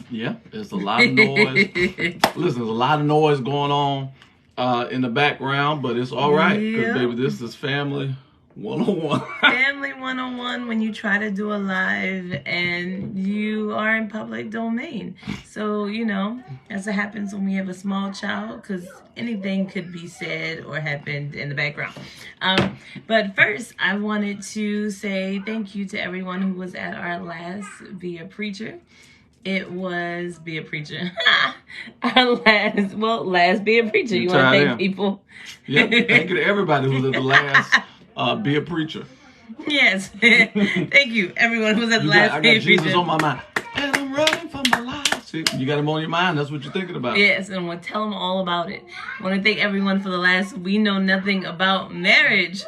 Yeah, there's a lot of noise. Listen, there's a lot of noise going on in the background, but it's all right because, baby, this is family 101. Family 101 when you try to do a live and you are in public domain. So, as it happens when we have a small child, because anything could be said or happened in the background. But first, I wanted to say thank you to everyone who was at our last Be a Preacher. It was Be a Preacher. Our last Be a Preacher. You want to thank people? Yeah, thank you to everybody who was at the last Be a Preacher. Yes. Thank you, everyone who was at the last Be a Preacher. I got Jesus on my mind. And I'm running for my life. See, you got him on your mind. That's what you're thinking about. Yes, and I want to tell them all about it. I want to thank everyone for the last We Know Nothing About Marriage.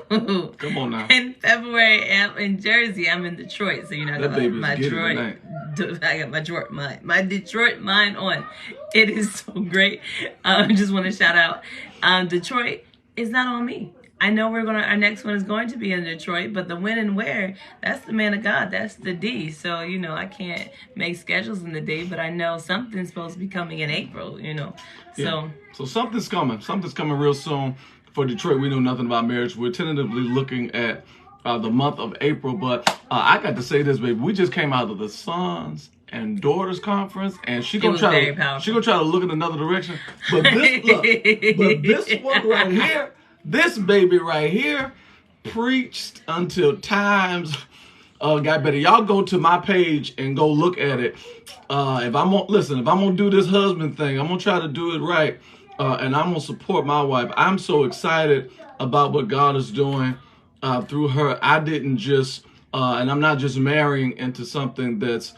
Woo! Come on now. In February, I'm in Jersey. I'm in Detroit, so you're not going to my Detroit. I got my Detroit mind on. It is so great. I just want to shout out Detroit is not on me. I know our next one is going to be in Detroit, but the when and where, that's the man of God. That's the D. So, I can't make schedules in the day, but I know something's supposed to be coming in April, So, yeah. So something's coming. Something's coming real soon for Detroit. We Know Nothing About Marriage. We're tentatively looking at the month of April, but I got to say this, baby. We just came out of the Sons and Daughters Conference, and she's gonna try to look in another direction. But this one right here. This baby right here preached until times got better. Y'all go to my page and go look at it. If I'm gonna do this husband thing, I'm gonna try to do it right, and I'm gonna support my wife. I'm so excited about what God is doing through her. I didn't just, and I'm not just marrying into something that's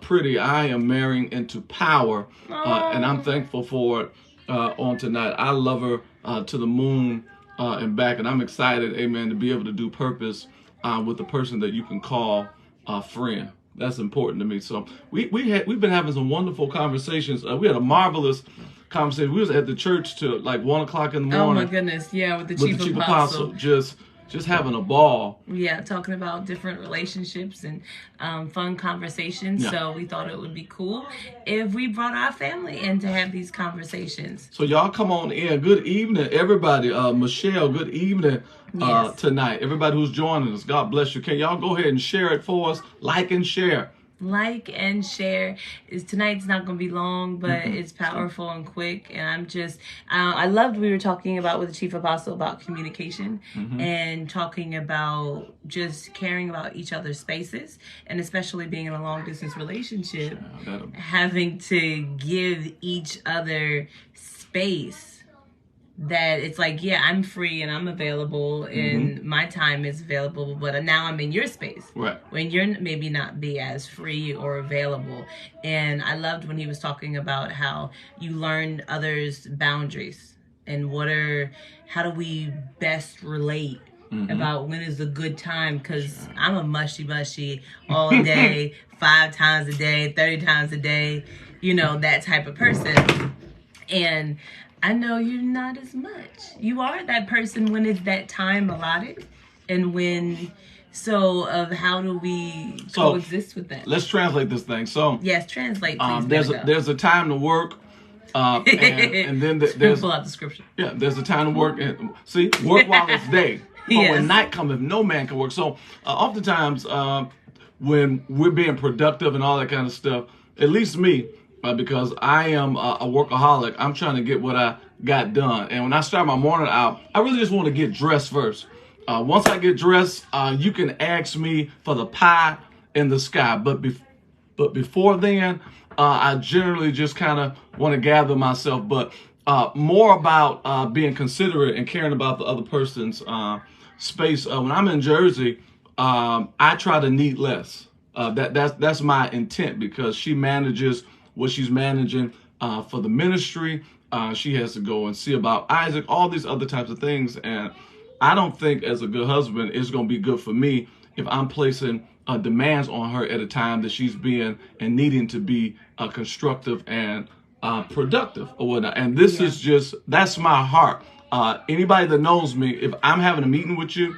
pretty. I am marrying into power, and I'm thankful for it on tonight. I love her to the moon and back, and I'm excited, amen, to be able to do purpose with the person that you can call a friend. That's important to me. So we've been having some wonderful conversations. We had a marvelous conversation. We was at the church till like 1 o'clock in the morning. Oh my goodness, yeah, with the chief apostle. Just having a ball. Yeah, talking about different relationships and fun conversations. Yeah. So we thought it would be cool if we brought our family in to have these conversations. So y'all come on in. Good evening, everybody. Michelle, good evening tonight. Everybody who's joining us, God bless you. Can y'all go ahead and share it for us? Like and share. Like and share. Tonight's not going to be long, but it's powerful and quick. And I'm just, I loved we were talking about with the Chief Apostle about communication and talking about just caring about each other's spaces, and especially being in a long distance relationship, having to give each other space. That it's like, yeah, I'm free and I'm available and my time is available, but now I'm in your space. Right. When you're maybe not be as free or available. And I loved when he was talking about how you learn others' boundaries and how do we best relate about when is a good time, because I'm a mushy all day, 5 times a day, 30 times a day, that type of person. And I know you're not as much. You are that person when it's that time allotted, and how do we coexist with that? Let's translate this thing. So yes, translate. Please, there's a time to work, and then there's pull out the scripture. Yeah, there's a time to work, and work while it's day. But when night cometh, no man can work. So oftentimes when we're being productive and all that kind of stuff, at least me. Because I am a workaholic, I'm trying to get what I got done. And when I start my morning out, I really just want to get dressed first. Once I get dressed, you can ask me for the pie in the sky. But before then, I generally just kind of want to gather myself. But more about being considerate and caring about the other person's space. When I'm in Jersey, I try to need less. That's my intent, because she manages what she's managing for the ministry. She has to go and see about Isaac, all these other types of things. And I don't think as a good husband, it's going to be good for me if I'm placing demands on her at a time that she's being and needing to be constructive and productive or whatnot. And this is just, that's my heart. Anybody that knows me, if I'm having a meeting with you,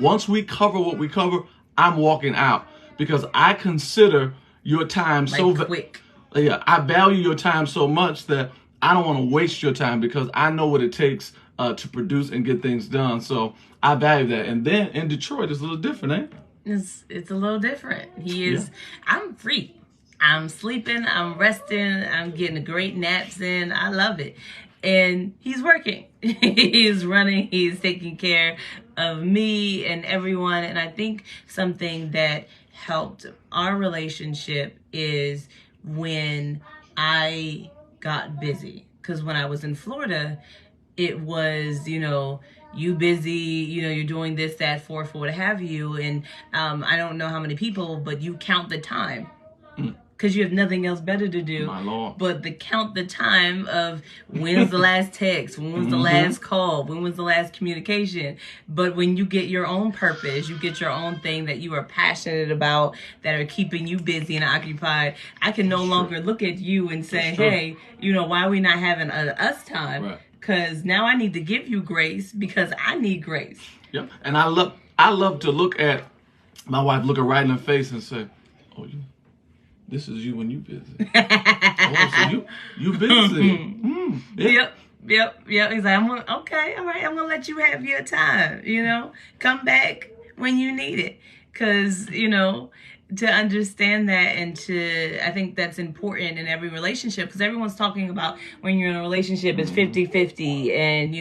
once we cover what we cover, I'm walking out, because I consider your time quick. Yeah, I value your time so much that I don't want to waste your time because I know what it takes to produce and get things done. So I value that. And then in Detroit, it's a little different, eh? It's a little different. He is. Yeah. I'm free. I'm sleeping. I'm resting. I'm getting great naps in. I love it. And he's working. He's running. He's taking care of me and everyone. And I think something that helped our relationship is when I got busy. Because when I was in Florida, it was, you busy, you're doing this, that, for what have you. And I don't know how many people, but you count the time. Because you have nothing else better to do. My Lord. But count the time of when was the last text, when was the last call, when was the last communication. But when you get your own purpose, you get your own thing that you are passionate about, that are keeping you busy and occupied, I can no longer look at you and say, hey, why are we not having us time? Right. Because now I need to give you grace because I need grace. Yep. And I love to look at my wife, look her right in the face and say, oh, this is you when you busy. Oh, so you busy. Yeah. Yep. He's like, okay, all right, I'm going to let you have your time, Come back when you need it. Because, to understand that and I think that's important in every relationship, because everyone's talking about when you're in a relationship, it's 50-50 and,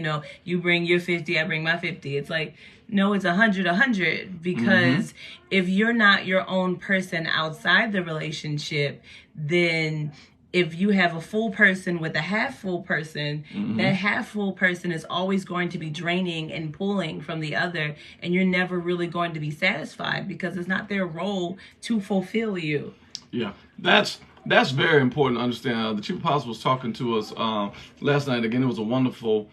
you bring your 50, I bring my 50. It's like, no, it's 100, because if you're not your own person outside the relationship, then if you have a full person with a half full person, that half full person is always going to be draining and pulling from the other, and you're never really going to be satisfied because it's not their role to fulfill you. Yeah, that's very important to understand. The Chief Apostle was talking to us last night. Again, it was a wonderful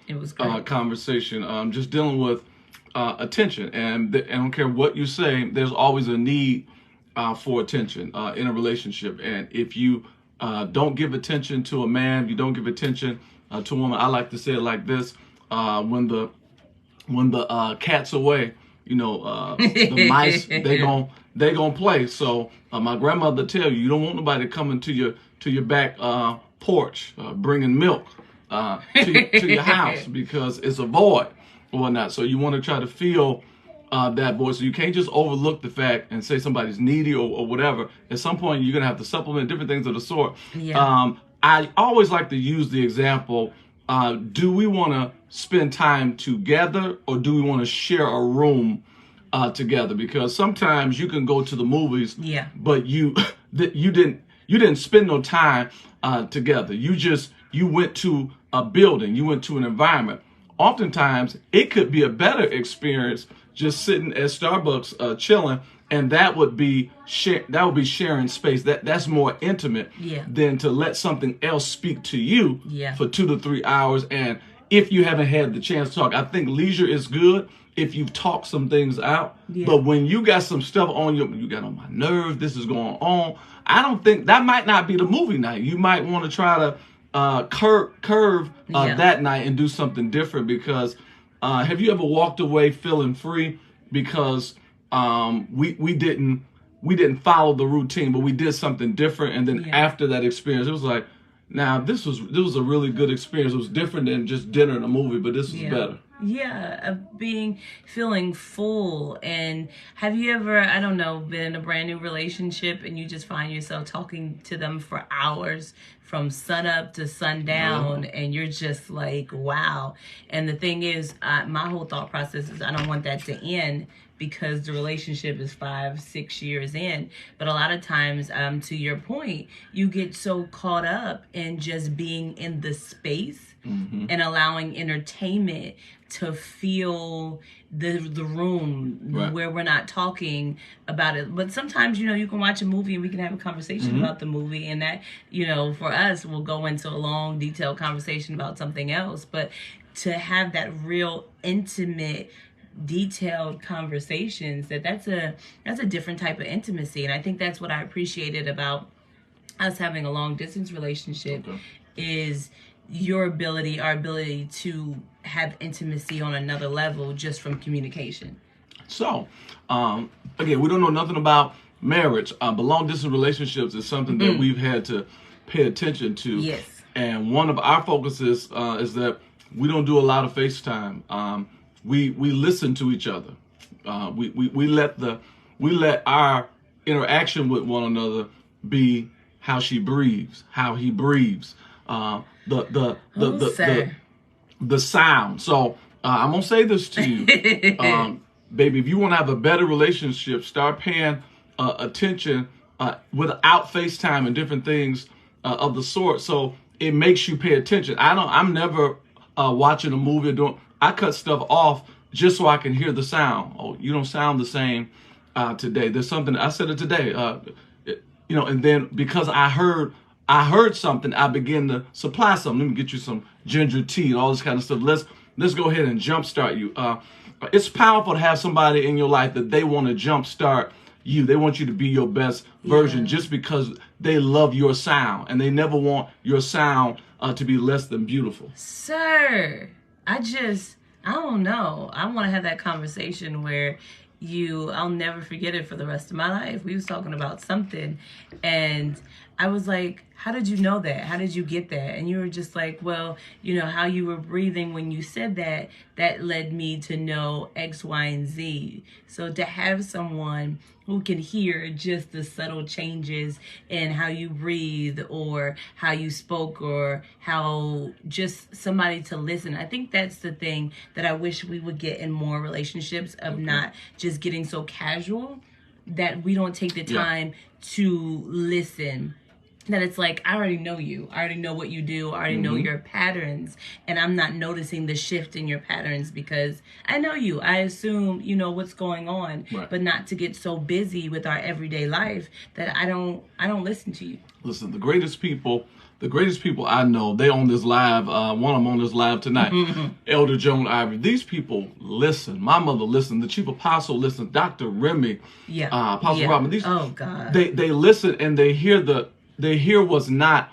conversation, just dealing with attention. And I don't care what you say, there's always a need for attention in a relationship. And if you don't give attention to a man, if you don't give attention to a woman, I like to say it like this: when the cat's away, the mice they gonna play. So my grandmother tell you don't want nobody coming to your back porch bringing milk to your house, because it's a void or whatnot. So you want to try to fill that void. So you can't just overlook the fact and say somebody's needy or whatever. At some point, you're going to have to supplement different things of the sort. Yeah. I always like to use the example, do we want to spend time together or do we want to share a room together? Because sometimes you can go to the movies, but you didn't spend no time together. You went to a building, you went to an environment. Oftentimes, it could be a better experience just sitting at Starbucks chilling, and that would be sharing space. That's more intimate than to let something else speak to you for 2 to 3 hours. And if you haven't had the chance to talk, I think leisure is good if you've talked some things out. But when you got some stuff you got on my nerves, this is going on, I don't think that might not be the movie night. You might want to try to curve that night and do something different, because have you ever walked away feeling free because we didn't follow the routine, but we did something different, and then after that experience it was like, now this was a really good experience. It was different than just dinner and a movie, but this was better. Of feeling full. And have you ever, I don't know, been in a brand new relationship and you just find yourself talking to them for hours from sun up to sundown, and you're just like, wow. And the thing is, my whole thought process is I don't want that to end, because the relationship is 5-6 years in. But a lot of times, to your point, you get so caught up in just being in the space and allowing entertainment to feel the room where we're not talking about it. But sometimes, you can watch a movie and we can have a conversation about the movie, and that, for us, we'll go into a long, detailed conversation about something else. But to have that real intimate, detailed conversations, that's a different type of intimacy. And I think that's what I appreciated about us having a long distance relationship is our ability to have intimacy on another level just from communication. So again, we don't know nothing about marriage, but long distance relationships is something that we've had to pay attention to. Yes. And one of our focuses is that we don't do a lot of FaceTime. We listen to each other. We let our interaction with one another be how she breathes, how he breathes, the sound. So I'm gonna say this to you, baby. If you want to have a better relationship, start paying attention without FaceTime and different things of the sort. So it makes you pay attention. I'm never watching a movie or I cut stuff off just so I can hear the sound. Oh, you don't sound the same today. There's something I said it today. And then because I heard something, I begin to supply something. Let me get you some ginger tea and all this kind of stuff. Let's go ahead and jumpstart you. It's powerful to have somebody in your life that they want to jumpstart you. They want you to be your best version just because they love your sound and they never want your sound to be less than beautiful. Sir, I don't know. I want to have that conversation where I'll never forget it for the rest of my life. We was talking about something and I was like, how did you know that? How did you get that? And you were just like, well, how you were breathing when you said that led me to know X, Y, and Z. So to have someone who can hear just the subtle changes in how you breathe or how you spoke or how just somebody to listen. I think that's the thing that I wish we would get in more relationships of not just getting so casual that we don't take the time to listen. That it's like, I already know you. I already know what you do. I already know your patterns. And I'm not noticing the shift in your patterns because I know you. I assume you know what's going on, but not to get so busy with our everyday life that I don't listen to you. Listen, the greatest people I know, they on this live, one of them on this live tonight, Elder Joan Ivory. These people listen. My mother listened. The chief apostle listened. Dr. Remy, Apostle Robin. These, oh God. They listen and they hear what's not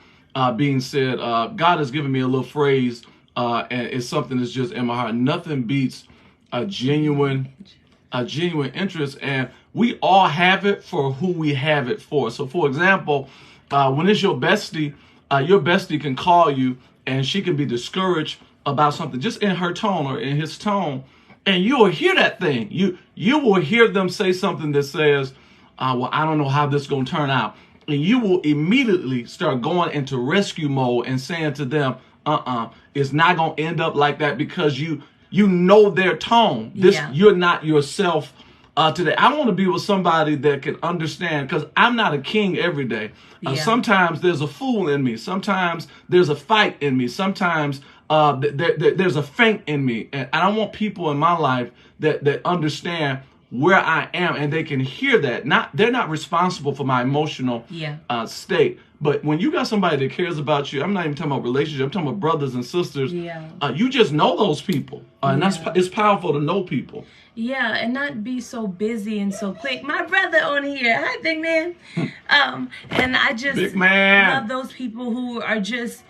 being said. God has given me a little phrase, and it's something that's just in my heart. Nothing beats a genuine interest, and we all have it for who we have it for. So, for example, when it's your bestie can call you, and she can be discouraged about something just in her tone or in his tone, and you will hear that thing. You will hear them say something that says, "Well, I don't know how this is gonna turn out." And you will immediately start going into rescue mode and saying to them, it's not going to end up like that because you know their tone. You're not yourself today. I want to be with somebody that can understand because I'm not a king every day. Sometimes there's a fool in me. Sometimes there's a fight in me. Sometimes there's a faint in me. And I don't want people in my life that understand where I am and they can hear that. They're not responsible for my emotional state. But when you got somebody that cares about you, I'm not even talking about relationships, I'm talking about brothers and sisters. You just know those people. And it's powerful to know people. Yeah, and not be so busy and so quick. My brother on here. Hi, big man. And I just love those people who are just,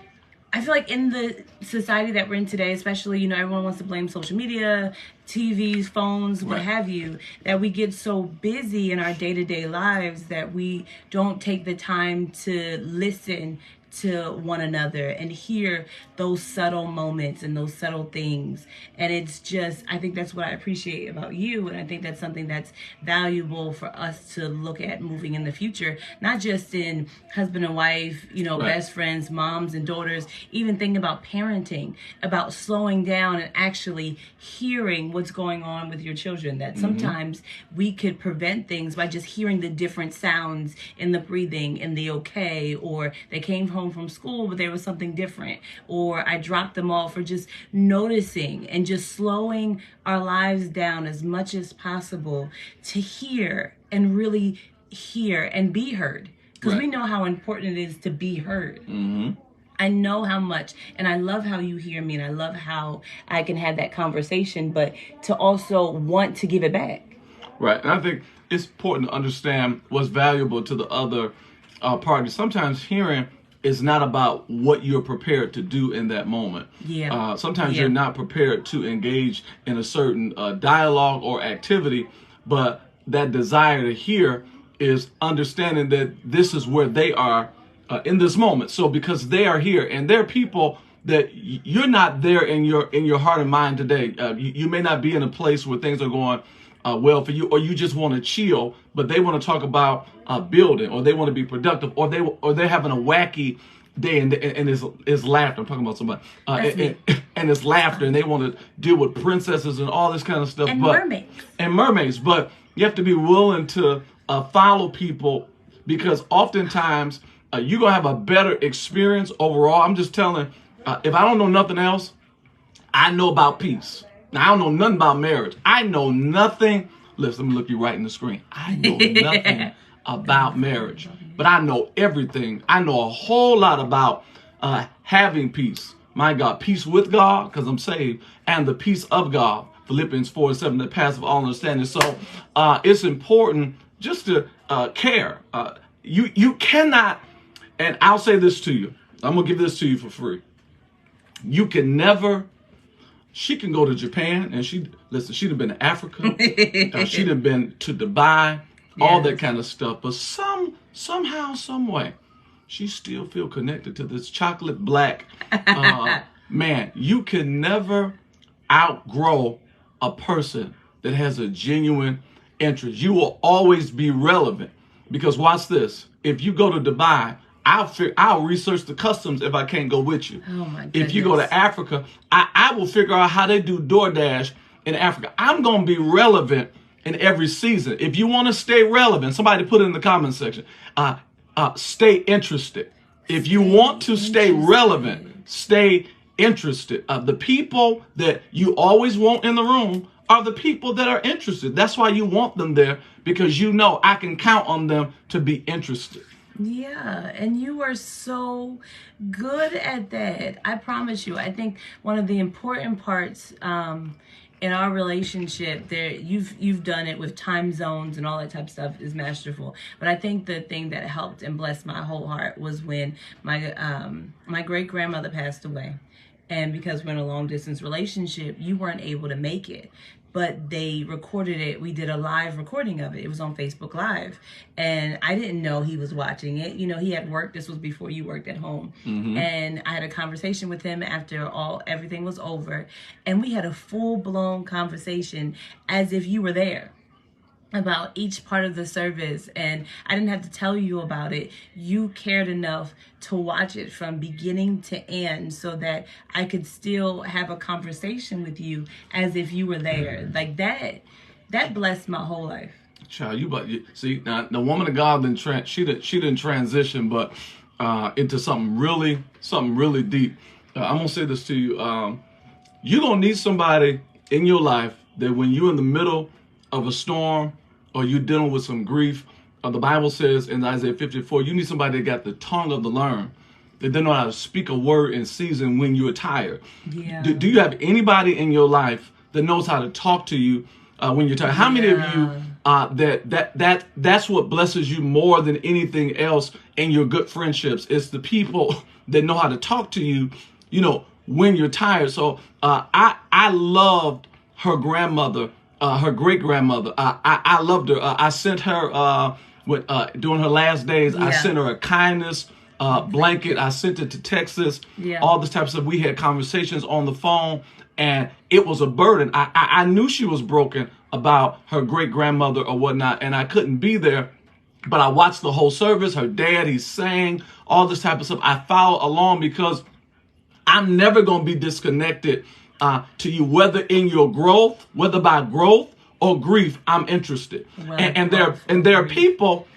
I feel like in the society that we're in today, especially, everyone wants to blame social media, TVs, phones, what have you, that we get so busy in our day-to-day lives that we don't take the time to listen to one another and hear those subtle moments and those subtle things. And it's just, I think that's what I appreciate about you. And I think that's something that's valuable for us to look at moving in the future, not just in husband and wife, best friends, moms and daughters, even thinking about parenting, about slowing down and actually hearing what's going on with your children. That sometimes we could prevent things by just hearing the different sounds in the breathing, in the okay, or they came home from school but there was something different, or I dropped them off, or just noticing and just slowing our lives down as much as possible to hear and really hear and be heard, because we know how important it is to be heard. I know how much, and I love how you hear me, and I love how I can have that conversation, but to also want to give it back. Right, and I think it's important to understand what's valuable to the other party. Sometimes hearing is not about what you're prepared to do in that moment. Sometimes you're not prepared to engage in a certain dialogue or activity, but that desire to hear is understanding that this is where they are in this moment. So because they are here, and they're people that you're not there in your heart and mind today. You may not be in a place where things are going well for you, or you just want to chill, but they want to talk about building, or they want to be productive, or they're having a wacky day, and it's laughter. I'm talking about somebody, and it's laughter, and they want to deal with princesses and all this kind of stuff, and mermaids. But you have to be willing to follow people, because oftentimes you're gonna have a better experience overall. I'm just telling. If I don't know nothing else, I know about peace. Now, I don't know nothing about marriage. I know nothing. Listen, let me look you right in the screen. I know nothing about marriage, but I know everything. I know a whole lot about having peace. My God, peace with God, because I'm saved, and the peace of God. Philippians 4:7, that passes all understanding. So it's important just to care. You cannot, and I'll say this to you. I'm going to give this to you for free. You can never. She can go to Japan, and she'd have been to Africa. She'd have been to Dubai, all that kind of stuff. But somehow, some way, she still feel connected to this chocolate black man. You can never outgrow a person that has a genuine interest. You will always be relevant, because watch this. If you go to Dubai, I'll research the customs if I can't go with you. Oh my goodness. If you go to Africa, I will figure out how they do DoorDash in Africa. I'm going to be relevant in every season. If you want to stay relevant, somebody put it in the comment section. Stay interested. If you want to stay relevant, stay interested. The people that you always want in the room are the people that are interested. That's why you want them there, because you know I can count on them to be interested. Yeah, and you are so good at that. I promise you. I think one of the important parts in our relationship, there you've done it with time zones and all that type of stuff, is masterful. But I think the thing that helped and blessed my whole heart was when my great grandmother passed away, and because we're in a long distance relationship, you weren't able to make it. But they recorded it. We did a live recording of it. It was on Facebook Live. And I didn't know he was watching it. You know, he had worked. This was before you worked at home. Mm-hmm. And I had a conversation with him after everything was over. And we had a full-blown conversation as if you were there, about each part of the service. And I didn't have to tell you about it. You cared enough to watch it from beginning to end, so that I could still have a conversation with you as if you were there. Like that blessed my whole life. Child, see, now the woman of God she didn't transition, but into something really deep. I'm gonna say this to you. You're gonna need somebody in your life that when you're in the middle of a storm, or you're dealing with some grief, the Bible says in Isaiah 54, you need somebody that got the tongue of the learned, that they know how to speak a word in season when you're tired. Yeah. Do you have anybody in your life that knows how to talk to you when you're tired? How many of you that's what blesses you more than anything else in your good friendships? It's the people that know how to talk to you, when you're tired. So I loved her grandmother. Her great grandmother. I loved her. I sent her during her last days. Yeah. I sent her a kindness blanket. I sent it to Texas. Yeah. All this type of stuff. We had conversations on the phone, and it was a burden. I knew she was broken about her great grandmother or whatnot, and I couldn't be there. But I watched the whole service. Her dad, he sang all this type of stuff. I followed along because I'm never going to be disconnected to you, whether in your growth, whether by growth or grief. I'm interested. Well, and there are people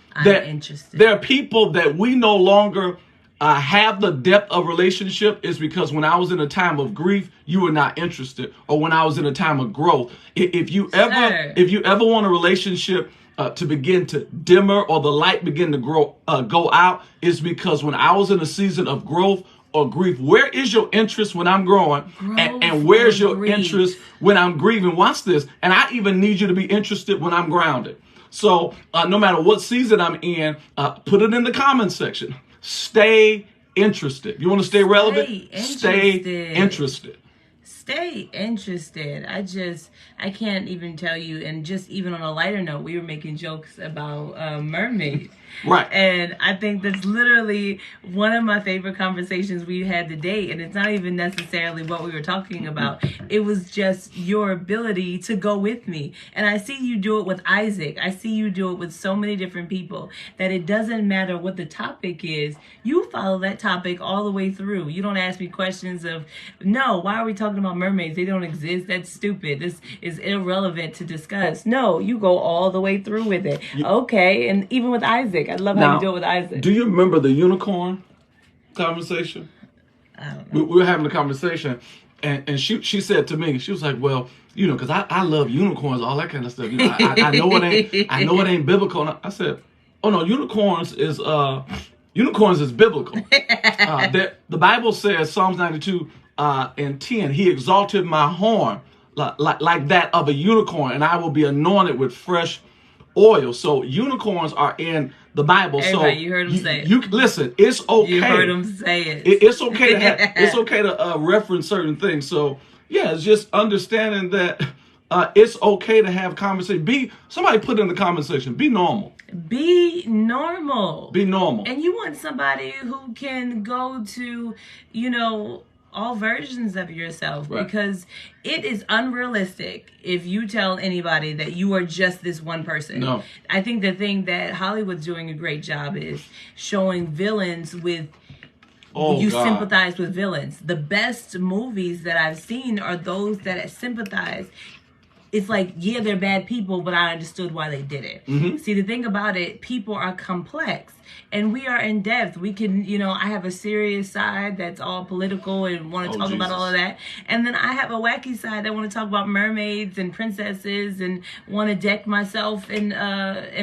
that we no longer have the depth of relationship is because when I was in a time of grief, you were not interested, or when I was in a time of growth. If you ever want a relationship to begin to dimmer, or the light begin to go out, is because when I was in a season of growth or grief. Where is your interest when I'm growing? And where's your interest when I'm grieving? Watch this. And I even need you to be interested when I'm grounded. So no matter what season I'm in, put it in the comment section. Stay interested. You want to stay relevant? Stay interested. stay interested. I can't even tell you. And just even on a lighter note, we were making jokes about mermaids. Right. And I think that's literally one of my favorite conversations we had today. And it's not even necessarily what we were talking about. It was just your ability to go with me. And I see you do it with Isaac. I see you do it with so many different people that it doesn't matter what the topic is. You follow that topic all the way through. You don't ask me questions of, no, why are we talking about mermaids? They don't exist. That's stupid. This is irrelevant to discuss. No, you go all the way through with it. Okay. And even with Isaac, I love how you do it with Isaac. Do you remember the unicorn conversation? I don't know. We were having a conversation, and she said to me, she was like, well, you know, because I love unicorns, all that kind of stuff. You know, I know it ain't biblical. And I said, oh no, unicorns is biblical. The Bible says, Psalms 92 and 10, he exalted my horn like that of a unicorn, and I will be anointed with fresh oil. So unicorns are in the Bible. Everybody, so you heard him say it. You listen. It's okay. You heard him say it. It's okay to it's okay to reference certain things. So yeah, it's just understanding that it's okay to have conversation. Somebody put in the comment section. Be normal. Be normal. Be normal. And you want somebody who can go to, you know, all versions of yourself, right? Because it is unrealistic if you tell anybody that you are just this one person. No. I think the thing that Hollywood's doing a great job is showing villains with you sympathize with villains. The best movies that I've seen are those that sympathize. It's like, yeah, they're bad people, but I understood why they did it. Mm-hmm. See, the thing about it, people are complex and we are in depth. We can, you know, I have a serious side that's all political and want to talk about all of that. And then I have a wacky side that want to talk about mermaids and princesses and want to deck myself in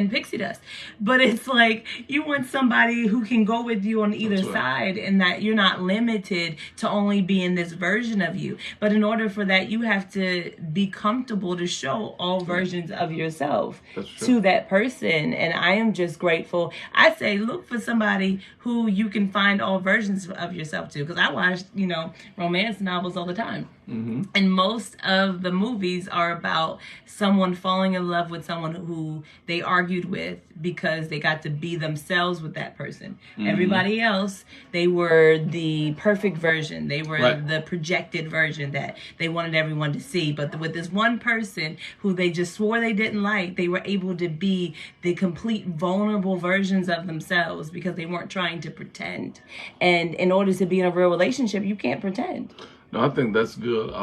pixie dust. But it's like, you want somebody who can go with you on either side and that you're not limited to only being this version of you. But in order for that, you have to be comfortable to show all versions of yourself to that person. And I am just grateful. I say look for somebody who you can find all versions of yourself to, because I watch, you know, romance novels all the time. Mm-hmm. And most of the movies are about someone falling in love with someone who they argued with because they got to be themselves with that person. Mm-hmm. Everybody else, they were the perfect version. They were the projected version that they wanted everyone to see. But with this one person who they just swore they didn't like, they were able to be the complete vulnerable versions of themselves because they weren't trying to pretend. And in order to be in a real relationship, you can't pretend. No, I think that's good.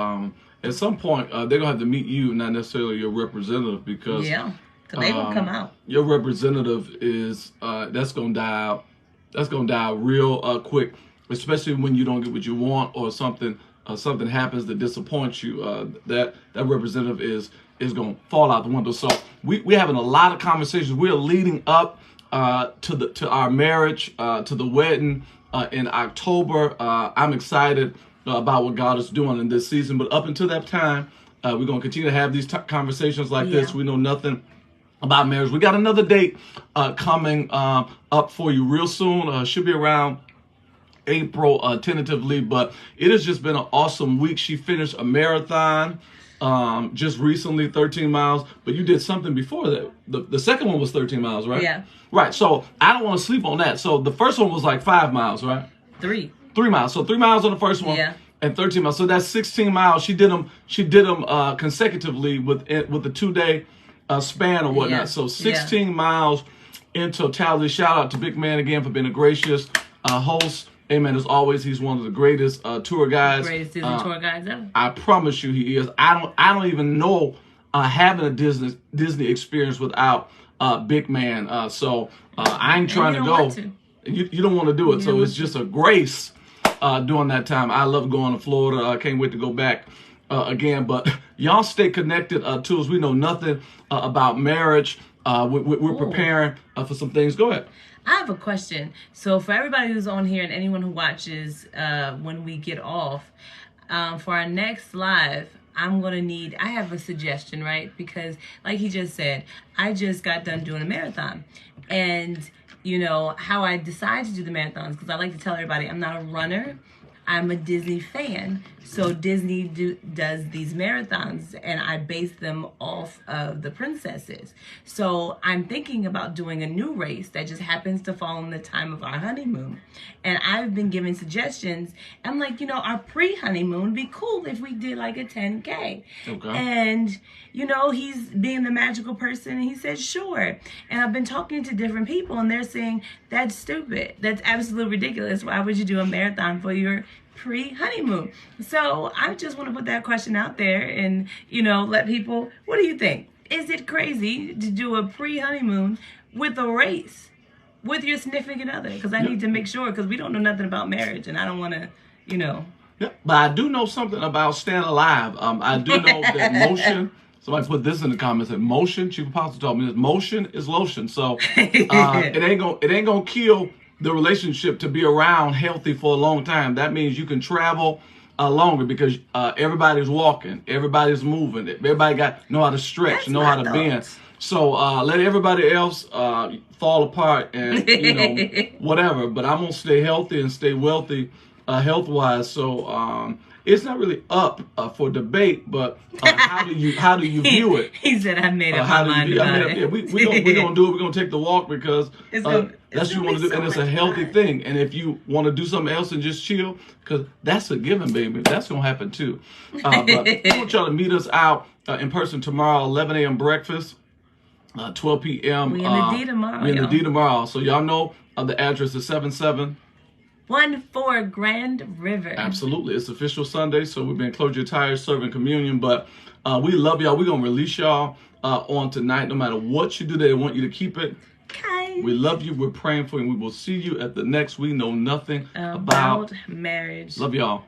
At some point, they're going to have to meet you, not necessarily your representative, because they will come out. Your representative is, that's going to die out. That's going to die out real quick, especially when you don't get what you want or something happens that disappoints you. That representative is going to fall out the window. So we're having a lot of conversations. We're leading up to our marriage, to the wedding in October. I'm excited about what God is doing in this season. But up until that time, we're going to continue to have these conversations like this. We know nothing about marriage. We got another date coming up for you real soon. Should be around April tentatively, but it has just been an awesome week. She finished a marathon just recently, 13 miles, but you did something before that. The second one was 13 miles, right? Yeah. Right, so I don't want to sleep on that. So the first one was like 5 miles, right? 3 miles. So 3 miles on the first one, and 13 miles. So that's 16 miles. She did them consecutively with the 2-day span or whatnot. So 16 miles in totality. Shout out to Big Man again for being a gracious host. Amen. As always, he's one of the greatest tour guides. Greatest Disney tour guides ever. I promise you, he is. I don't even know having a Disney experience without Big Man. So I ain't trying to go. You don't want to do it. So it's just a grace during that time. I love going to Florida. I can't wait to go back again. But y'all stay connected to us. We know nothing about marriage. We're preparing for some things. Go ahead. I have a question. So for everybody who's on here and anyone who watches when we get off, for our next live, I have a suggestion, right? Because like he just said, I just got done doing a marathon. And you know, how I decide to do the marathons, because I like to tell everybody I'm not a runner. I'm a Disney fan. So Disney does these marathons, and I base them off of the princesses. So I'm thinking about doing a new race that just happens to fall in the time of our honeymoon. And I've been giving suggestions. I'm like, our pre-honeymoon would be cool if we did like a 10K. Okay. And, he's being the magical person, and he said, sure. And I've been talking to different people, and they're saying, that's stupid. That's absolutely ridiculous. Why would you do a marathon for your pre-honeymoon? So I just want to put that question out there and, let people, what do you think? Is it crazy to do a pre-honeymoon with a race with your significant other? Because I need to make sure, because we don't know nothing about marriage, and I don't want to, Yeah, but I do know something about staying alive. I do know that motion. Somebody put this in the comments. That motion, Chief Apostle told me, this motion is lotion. So it ain't gonna kill the relationship to be around healthy for a long time. That means you can travel longer because everybody's walking, everybody's moving, everybody know how to stretch, know how to bend. So let everybody else fall apart and whatever. But I'm gonna stay healthy and stay wealthy health-wise. So it's not really up for debate, but how do you view it? He said, "I made up my mind about it." Yeah, we're gonna do it. We're gonna take the walk because that's what you want to do, and it's a healthy thing. And if you want to do something else and just chill, because that's a given, baby. That's gonna happen too. But I want y'all to meet us out in person tomorrow, 11 a.m. breakfast, 12 p.m. We in the D tomorrow. We in the D tomorrow. So y'all know the address is 7714 Grand River. Absolutely. It's official Sunday, so we've been close your tires, serving communion. But we love y'all. We're going to release y'all on tonight. No matter what you do, they want you to keep it. Okay. We love you. We're praying for you. And we will see you at the next We Know Nothing About Marriage. Love y'all.